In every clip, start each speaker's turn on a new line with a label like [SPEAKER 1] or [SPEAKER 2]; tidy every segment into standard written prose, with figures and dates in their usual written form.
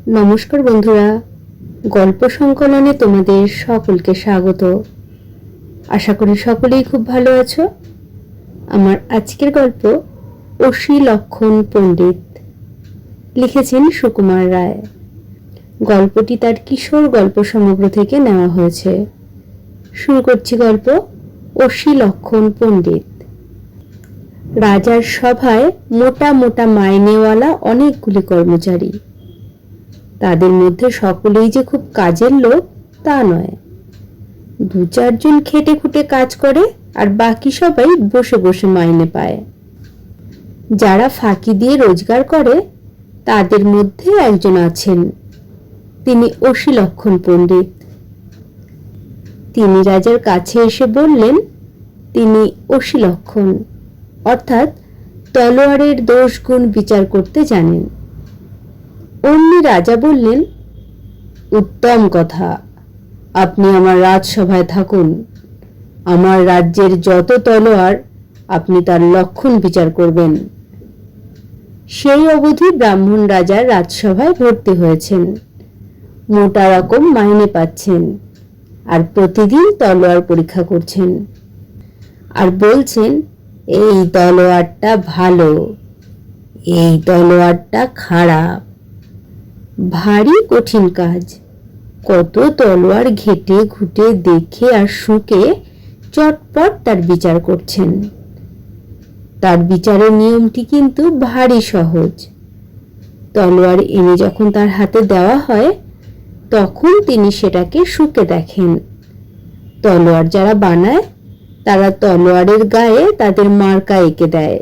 [SPEAKER 1] নমস্কার বন্ধুরা, গল্প সংকলনে তোমাদের সকলকে স্বাগত। আশা করি সকলেই খুব ভালো আছো। আমার আজকের গল্প অসি লক্ষণ পণ্ডিত, লিখেছেন সুকুমার রায়। গল্পটি তার কিশোর গল্প সমগ্র থেকে নেওয়া হয়েছে। শুরু করছি গল্প অসি লক্ষণ পণ্ডিত। রাজার সভায় মোটা মোটা মাইনেওয়ালা অনেকগুলি কর্মচারী। তাদের মধ্যে সকলেই যে খুব কাজের লোক তা নয়। দু চারজন খেটে খুটে কাজ করে আর বাকি সবাই বসে বসে মাইনে পায়। যারা ফাঁকি দিয়ে রোজগার করে তাদের মধ্যে একজন আছেন, তিনি অসি লক্ষণ পণ্ডিত। তিনি রাজার কাছে এসে বললেন তিনি অসি লক্ষণ অর্থাৎ তলোয়ারের দোষ গুণ বিচার করতে জানেন। অমনি রাজা বললেন, উত্তম কথা, আপনি আমার রাজসভায় থাকুন। আমার রাজ্যের যত তলোয়ার আপনি তার লক্ষণ বিচার করবেন। সেই অবধি ব্রাহ্মণ রাজার রাজসভায় ভর্তি হয়েছেন, মোটা রকম মাইনে পাচ্ছেন আর প্রতিদিন তলোয়ার পরীক্ষা করছেন আর বলছেন, এই তলোয়ারটা ভালো, এই তলোয়ারটা খারাপ। ভারী কঠিন কাজ। কত তলোয়ার ঘেটে ঘুটে দেখে আর শুকে চটপট তার বিচার করছেন। তার বিচারের নিয়মটি কিন্তু ভারী সহজ। তলোয়ার এনে যখন তার হাতে দেওয়া হয় তখন তিনি সেটাকে শুকে দেখেন। তলোয়ার যারা বানায় তারা তলোয়ারের গায়ে তাদের মার্কা এঁকে দেয়,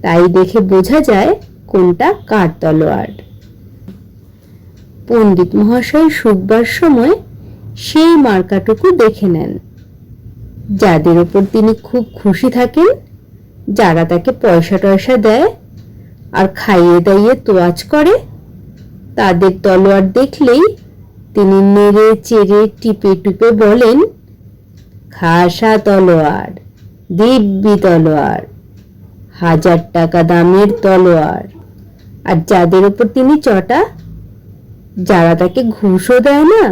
[SPEAKER 1] তাই দেখে বোঝা যায় কোনটা কার তলোয়ার। পণ্ডিত মহাশয় শুকবার সময় সেই মার্কাটুকু দেখে নেন। যাদের উপর তিনি খুব খুশি থাকেন, যারা তাকে পয়সা টয়সা দেয় আর খাইয়ে দাইয়ে তোয়াজ করে, তাদের তলোয়ার দেখলেই তিনি নেড়ে চেড়ে টিপে টুপে বলেন, খাসা তলোয়ার, দিব্যি তলোয়ার, 1000 টাকা দামের তলোয়ার। আর যাদের উপর তিনি চটা, যারা তাকে ঘুষও দেয় না,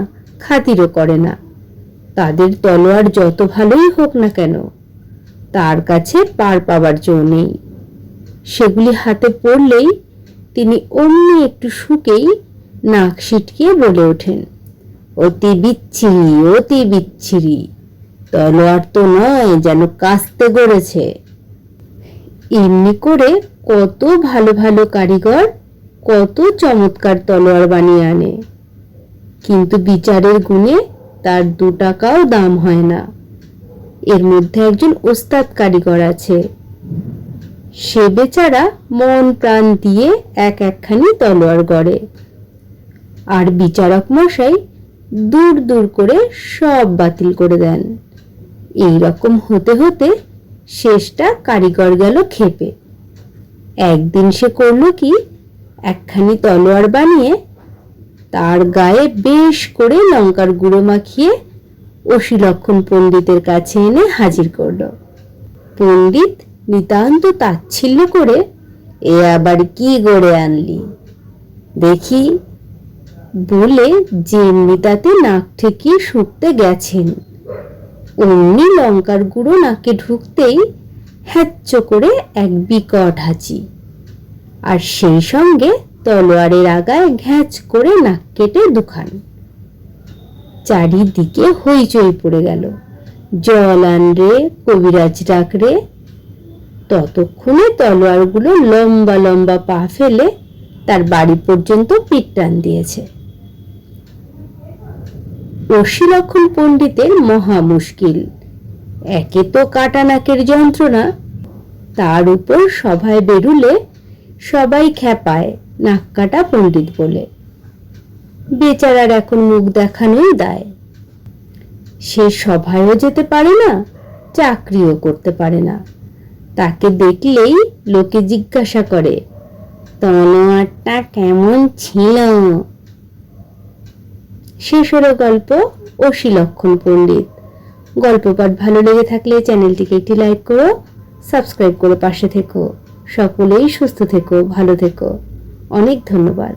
[SPEAKER 1] খাতিরও করে না, তাদের তলোয়ার যত ভালোই হোক না কেন তার কাছে পার পাবার জো নেই। সেগুলি হাতে পড়লেই তিনি অমনি একটু শুকেই নাক সিটকিয়ে বলে ওঠেন, অতি বিচ্ছিরি, অতি বিচ্ছিরি, তলোয়ার তো নয়, যেন কাস্তে গড়েছে। এমনি করে কত ভালো ভালো কারিগর কত চমৎকার তলোয়ার বানিয়ে আনে, কিন্তু বিচারের গুণে তার 2 টাকাও দাম হয় না। এর মধ্যে একজন ওস্তাদ কারিগর আছে, সে বেচারা মন প্রাণ দিয়ে একখানি তলোয়ার গড়ে, আর বিচারক মশাই দূর দূর করে সব বাতিল করে দেন। এই রকম হতে হতে শেষটা কারিগর গেল ক্ষেপে। একদিন সে করলো কি, একখানি তলোয়ার বানিয়ে তার গায়ে বেশ করে লঙ্কার গুঁড়ো মাখিয়ে অসি লক্ষণ পণ্ডিতের কাছে এনে হাজির করল। পণ্ডিত নিতান্ত তাচ্ছিল্য করে, এ আবার কি গড়ে আনলি দেখি বলে যেমনি তাতে নাক ঠেকিয়ে শুকতে গেছেন, অমনি লঙ্কার গুঁড়ো নাকে ঢুকতেই হ্যাচ্চ করে এক বিকট হাঁচি, আর সেই সঙ্গে তলোয়ারের আগায় ঘ্যাঁচ করে নাক কেটে 2 খান। চারিদিকে হইচই পড়ে গেল, জল আন রে, কবিরাজ ডাক রে। ততক্ষণে তলোয়ারগুলো লম্বা লম্বা পা ফেলে তার বাড়ি পর্যন্ত পিঠ টান দিয়েছে। অসি লক্ষণ পণ্ডিতের মহা মুশকিল। একে তো কাটা নাকের যন্ত্রণা, তার উপর সভায় বেরুলে সবাই খ্যাপায় নাক কাটা পণ্ডিত বলে। বেচারার এখন মুখ দেখানোই দায়। সে সভায়ও যেতে পারে না, চাকরিও করতে পারে না। তাকে দেখলেই লোকে জিজ্ঞাসা করে, তলোয়ারটা কেমন ছিল। শেষ হলো গল্প অসি লক্ষণ পণ্ডিত। গল্প পাঠ ভালো লেগে থাকলে চ্যানেলটিকে একটি লাইক করো, সাবস্ক্রাইব করে পাশে থেকো। সকলেই সুস্থ থেকো, ভালো থেকো। অনেক ধন্যবাদ।